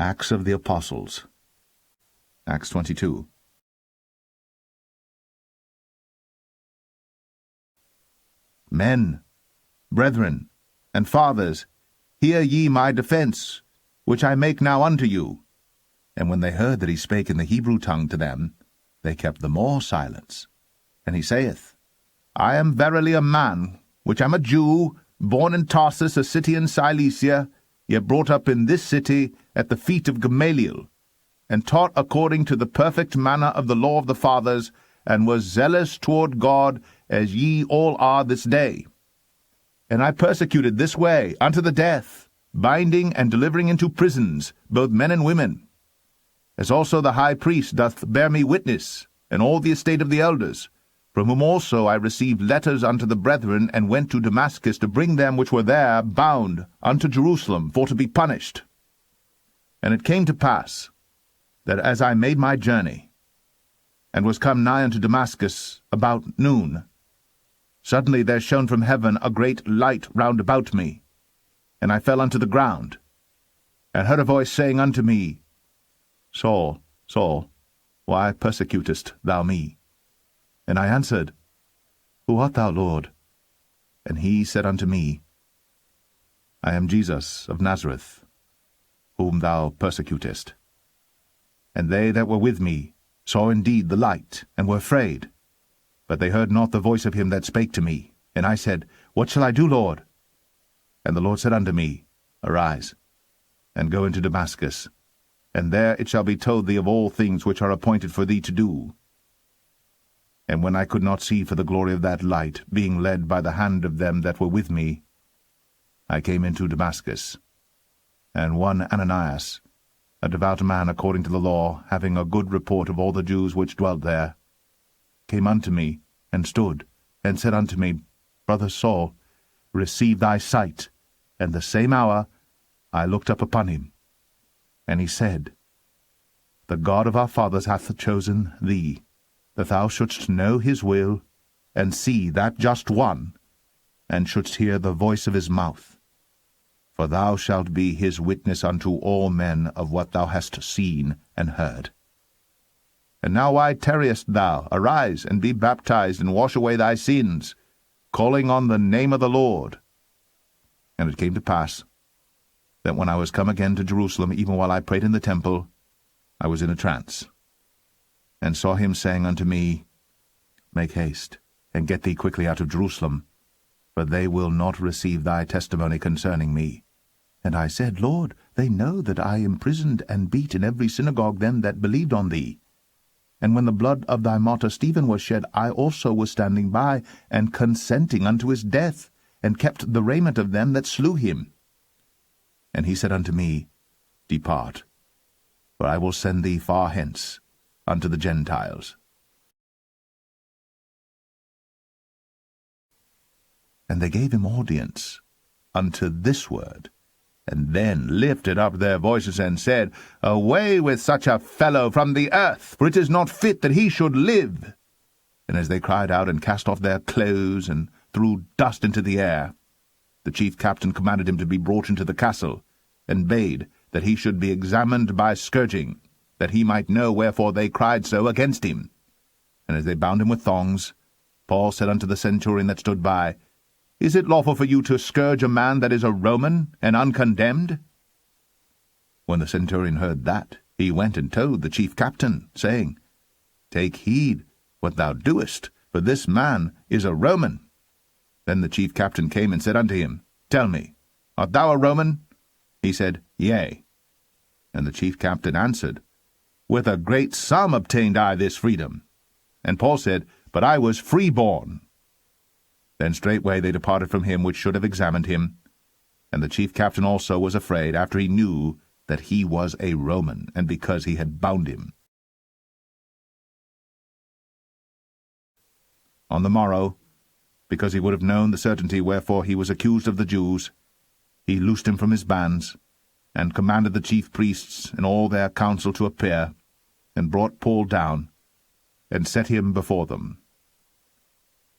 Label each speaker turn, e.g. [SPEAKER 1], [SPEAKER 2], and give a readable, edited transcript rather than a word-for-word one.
[SPEAKER 1] Acts of the Apostles. Acts 22. Men, brethren, and fathers, hear ye my defence, which I make now unto you. And when they heard that he spake in the Hebrew tongue to them, they kept the more silence. And he saith, I am verily a man, which am a Jew, born in Tarsus, a city in Cilicia, yet brought up in this city at the feet of Gamaliel, and taught according to the perfect manner of the law of the fathers, and was zealous toward God, as ye all are this day. And I persecuted this way unto the death, binding and delivering into prisons both men and women. As also the high priest doth bear me witness, and all the estate of the elders, from whom also I received letters unto the brethren, and went to Damascus to bring them which were there bound unto Jerusalem for to be punished. And it came to pass, that as I made my journey, and was come nigh unto Damascus about noon, suddenly there shone from heaven a great light round about me, and I fell unto the ground, and heard a voice saying unto me, Saul, Saul, why persecutest thou me? And I answered, Who art thou, Lord? And he said unto me, I am Jesus of Nazareth, whom thou persecutest. And they that were with me saw indeed the light, and were afraid. But they heard not the voice of him that spake to me. And I said, What shall I do, Lord? And the Lord said unto me, Arise, and go into Damascus, and there it shall be told thee of all things which are appointed for thee to do. And when I could not see for the glory of that light, being led by the hand of them that were with me, I came into Damascus. And one Ananias, a devout man according to the law, having a good report of all the Jews which dwelt there, came unto me, and stood, and said unto me, Brother Saul, receive thy sight. And the same hour I looked up upon him. And he said, The God of our fathers hath chosen thee, that thou shouldst know his will, and see that just one, and shouldst hear the voice of his mouth. For thou shalt be his witness unto all men of what thou hast seen and heard. And now why tarriest thou? Arise, and be baptized, and wash away thy sins, calling on the name of the Lord. And it came to pass, that when I was come again to Jerusalem, even while I prayed in the temple, I was in a trance, and saw him saying unto me, Make haste, and get thee quickly out of Jerusalem, for they will not receive thy testimony concerning me. And I said, Lord, they know that I imprisoned and beat in every synagogue them that believed on thee. And when the blood of thy martyr Stephen was shed, I also was standing by, and consenting unto his death, and kept the raiment of them that slew him. And he said unto me, Depart, for I will send thee far hence unto the Gentiles. And they gave him audience unto this word, and then lifted up their voices and said, Away with such a fellow from the earth, for it is not fit that he should live. And as they cried out and cast off their clothes and threw dust into the air, the chief captain commanded him to be brought into the castle, and bade that he should be examined by scourging, that he might know wherefore they cried so against him. And as they bound him with thongs, Paul said unto the centurion that stood by, Is it lawful for you to scourge a man that is a Roman, and uncondemned? When the centurion heard that, he went and told the chief captain, saying, Take heed what thou doest, for this man is a Roman. Then the chief captain came and said unto him, Tell me, art thou a Roman? He said, Yea. And the chief captain answered, With a great sum obtained I this freedom. And Paul said, But I was freeborn. Then straightway they departed from him which should have examined him. And the chief captain also was afraid, after he knew that he was a Roman, and because he had bound him. On the morrow, because he would have known the certainty wherefore he was accused of the Jews, he loosed him from his bands, and commanded the chief priests and all their council to appear, and brought Paul down, and set him before them.